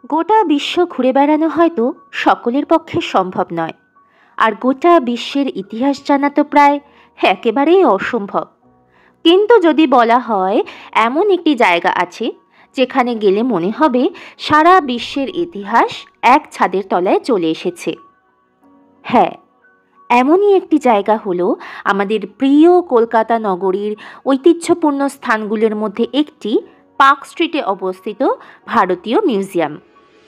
গোটা বিশ্ব ঘুরে বেড়ানো হয়তো সকলের পক্ষে সম্ভব নয়, আর গোটা বিশ্বের ইতিহাস জানা তো প্রায় একেবারেই অসম্ভব। কিন্তু যদি বলা হয় এমন একটি জায়গা আছে যেখানে গেলে মনে হবে সারা বিশ্বের ইতিহাস এক ছাদের তলায় চলে এসেছে, হ্যাঁ, এমনই একটি জায়গা হলো আমাদের প্রিয় কলকাতা নগরীর ঐতিহ্যপূর্ণ স্থানগুলোর মধ্যে একটি পার্ক স্ট্রিটে অবস্থিত ভারতীয় মিউজিয়াম।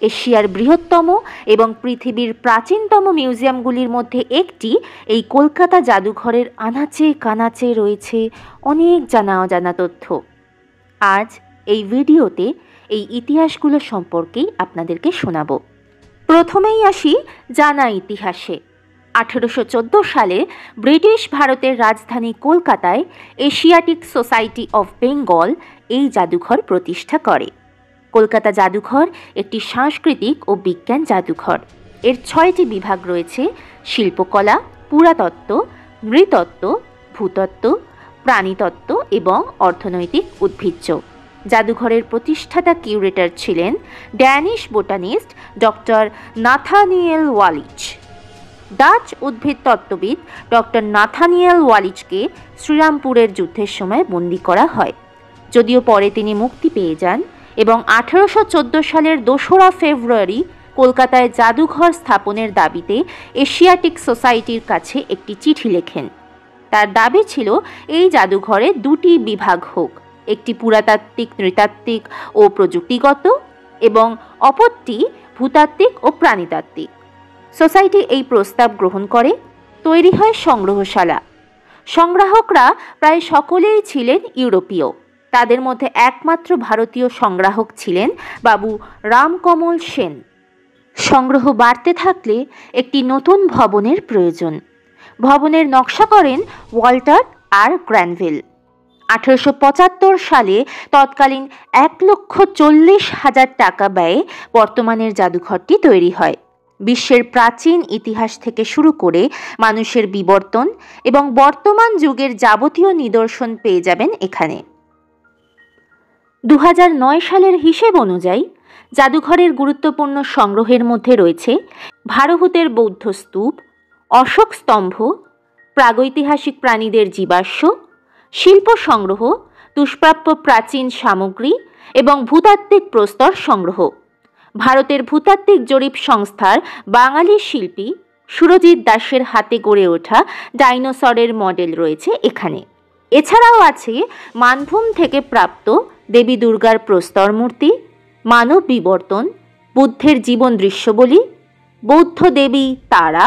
এশিয়ার বৃহত্তম এবং পৃথিবীর প্রাচীনতম মিউজিয়ামগুলির মধ্যে একটি এই কলকাতা জাদুঘরের আনাচে কানাচে রয়েছে অনেক জানা অজানা তথ্য। আজ এই ভিডিওতে এই ইতিহাসগুলো সম্পর্কেই আপনাদেরকে শোনাব। প্রথমেই আসি জানা ইতিহাসে। 1814 সালে ব্রিটিশ ভারতের রাজধানী কলকাতায় এশিয়াটিক সোসাইটি অফ বেঙ্গল এই জাদুঘর প্রতিষ্ঠা করে। কলকাতা জাদুঘর একটি সাংস্কৃতিক ও বিজ্ঞান জাদুঘর। এর 6টি বিভাগ রয়েছে: শিল্পকলা, পুরাতত্ত্ব, নৃতত্ত্ব, ভূতত্ত্ব, প্রাণীতত্ত্ব এবং অর্থনৈতিক উদ্ভিজ্জ। জাদুঘরের প্রতিষ্ঠাতা কিউরেটর ছিলেন Danish botanist doctor Nathaniel Wallich. Dutch উদ্ভিদ তত্ত্ববিদ ডক্টর নাথানিয়েল ওয়ালিচকে শ্রীরামপুরের যুদ্ধের সময় বন্দী করা হয়, যদিও পরে তিনি মুক্তি পেয়ে যান এবং 1814 সালের 2রা ফেব্রুয়ারি কলকাতায় জাদুঘর স্থাপনের দাবিতে এশিয়াটিক সোসাইটির কাছে একটি চিঠি লেখেন। তার দাবি ছিল এই জাদুঘরে 2টি বিভাগ হোক, একটি পুরাতাত্ত্বিক, নৃতাত্ত্বিক ও প্রযুক্তিগত এবং অপরটি ভূতাত্ত্বিক ও প্রাণীতাত্ত্বিক। সোসাইটি এই প্রস্তাব গ্রহণ করে। তৈরি হয় সংগ্রহশালা। সংগ্রাহকরা প্রায় সকলেই ছিলেন ইউরোপীয়। তাদের মধ্যে একমাত্র ভারতীয় সংগ্রাহক ছিলেন বাবু রামকমল সেন। সংগ্রহ বাড়তে থাকলে একটি নতুন ভবনের প্রয়োজন। ভবনের নকশা করেন ওয়াল্টার আর গ্র্যানভিল। 1875 সালে তৎকালীন 1,40,000 টাকা ব্যয়ে বর্তমানের জাদুঘরটি তৈরি হয়। বিশ্বের প্রাচীন ইতিহাস থেকে শুরু করে মানুষের বিবর্তন এবং বর্তমান যুগের যাবতীয় নিদর্শন পেয়ে যাবেন এখানে। 2009 সালের হিসেব অনুযায়ী জাদুঘরের গুরুত্বপূর্ণ সংগ্রহের মধ্যে রয়েছে ভারহুতের বৌদ্ধ স্তূপ, অশোক স্তম্ভ, প্রাগৈতিহাসিক প্রাণীদের জীবাশ্ম, শিল্প সংগ্রহ, দুষ্প্রাপ্য প্রাচীন সামগ্রী এবং ভূতাত্ত্বিক প্রস্তর সংগ্রহ। ভারতের ভূতাত্ত্বিক জরিপ সংস্থার বাঙালি শিল্পী সুরজিৎ দাসের হাতে গড়ে ওঠা ডাইনোসরের মডেল রয়েছে এখানে। এছাড়াও আছে মানভূম থেকে প্রাপ্ত দেবী দুর্গার প্রস্তর মূর্তি, মানব বিবর্তন, বুদ্ধের জীবন দৃশ্যবলী, বৌদ্ধ দেবী তারা,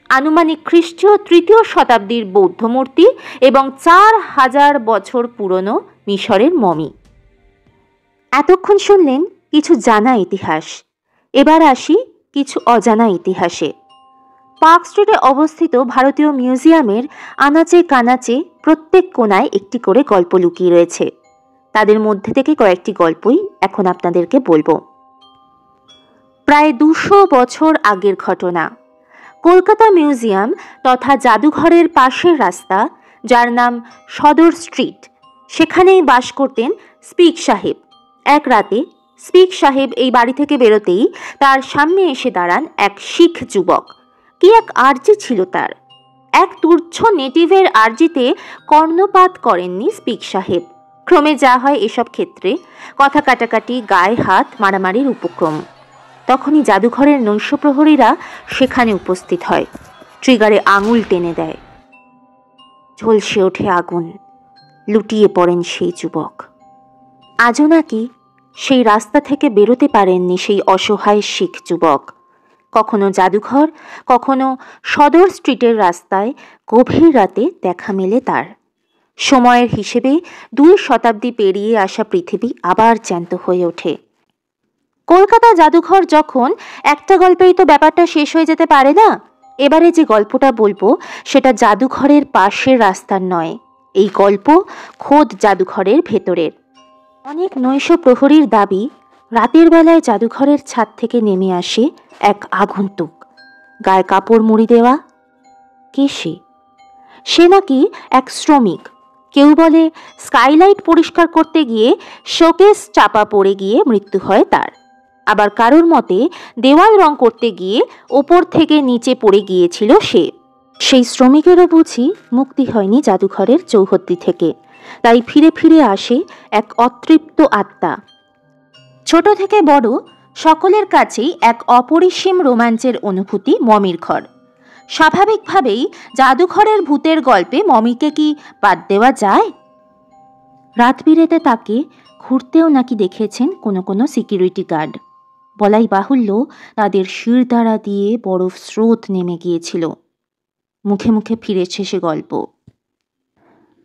আনুমানিক খ্রিস্টীয় 3য় শতাব্দীর বৌদ্ধ মূর্তি এবং 4000 বছর পুরনো মিশরের মমি। এতক্ষণ শুনলেন কিছু জানা ইতিহাস। এবার আসি কিছু অজানা ইতিহাসে। পার্ক স্ট্রিটে অবস্থিত ভারতীয় মিউজিয়ামের আনাচে কানাচে প্রত্যেক কোণায় একটি করে গল্প লুকিয়ে রয়েছে। তাদের মধ্যে থেকে কয়েকটি গল্পই এখন আপনাদেরকে বলবো। প্রায় 200 বছর আগের ঘটনা। কলকাতা মিউজিয়াম তথা জাদুঘরের পাশের রাস্তা, যার নাম সদর স্ট্রিট, সেখানেই বাস করতেন স্পিক সাহেব। এক রাতে স্পিক সাহেব এই বাড়ি থেকে বেরোতেই তার সামনে এসে দাঁড়ান এক শিখ যুবক। কি এক আর্জি ছিল তার! এক তুচ্ছ নেটিভের আর্জিতে কর্ণপাত করেননি স্পিক সাহেব। ক্রমে যা হয় এসব ক্ষেত্রে, কথা কাটাকাটি, গায়ে হাত মারামারির উপক্রম। তখনই জাদুঘরের নৈশ প্রহরীরা সেখানে উপস্থিত হয়, ট্রিগারে আঙুল টেনে দেয়। ঝলসে ওঠে আগুন, লুটিয়ে পড়েন সেই যুবক। আজও নাকি সেই রাস্তা থেকে বেরোতে পারেননি সেই অসহায় শিখ যুবক। কখনো জাদুঘর, কখনো সদর স্ট্রিটের রাস্তায় গভীর রাতে দেখা মেলে তার। সময়ের হিসেবে 2 শতাব্দী পেরিয়ে আসা পৃথিবী আবার জ্যান্ত হয়ে ওঠে। কলকাতা জাদুঘর যখন, একটা গল্পেই তো ব্যাপারটা শেষ হয়ে যেতে পারে না। এবারে যে গল্পটা বলবো সেটা জাদুঘরের পাশের রাস্তার নয়, এই গল্প খোদ জাদুঘরের ভেতরের। অনেক নৈশ প্রহরীর দাবি, রাতের বেলায় জাদুঘরের ছাদ থেকে নেমে আসে এক আগন্তুক, গায়ে কাপড় মুড়ি দেওয়া। কে সে? সে নাকি এক শ্রমিক। কেউ বলে স্কাইলাইট পরিষ্কার করতে গিয়ে শোকেস চাপা পড়ে গিয়ে মৃত্যু হয় তার। আবার কারোর মতে দেওয়াল রং করতে গিয়ে ওপর থেকে নিচে পড়ে গিয়েছিল সে। সেই শ্রমিকেরও বুঝি মুক্তি হয়নি জাদুঘরের চৌহদ্দি থেকে, তাই ফিরে ফিরে আসে এক অতৃপ্ত আত্মা। ছোট থেকে বড় সকলের কাছেই এক অপরিসীম রোমাঞ্চের অনুভূতি মমির ঘর। স্বাভাবিকভাবেই জাদুঘরের ভূতের গল্পে মমিকে কি বাদ দেওয়া যায়? রাত বিরেতে তাকে ঘুরতেও নাকি দেখেছেন কোনো কোনো সিকিউরিটি গার্ড। বলাই বাহুল্য তাদের শিরদাঁড়া দিয়ে বরফ স্রোত নেমে গিয়েছিল। মুখে মুখে ফিরেছে সে গল্প।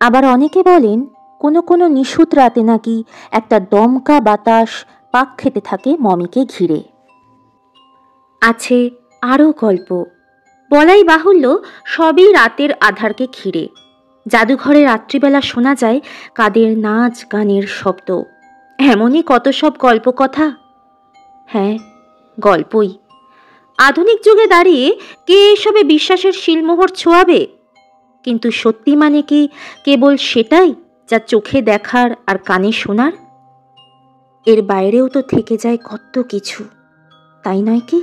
আবার অনেকে বলেন কোনো কোনো নিশুত রাতে নাকি একটা দমকা বাতাস পাক খেতে থাকে মমিকে ঘিরে। আছে আরও গল্প, বলাই বাহুল্য সবই রাতের আধারকে ঘিরে। জাদুঘরে রাত্রিবেলা শোনা যায় কাদের নাচ গানের শব্দ। এমনই কত সব গল্প কথা। হ্যাঁ, গল্পই। আধুনিক যুগে দাঁড়িয়ে কে এসবে বিশ্বাসের শিলমোহর ছোঁয়াবে? কিন্তু সত্যি মানে কি কেবল সেটাই যা চোখে দেখার আর কানে শোনার? এর বাইরেও তো থেকে যায় কত কিছু, তাই নয় কি?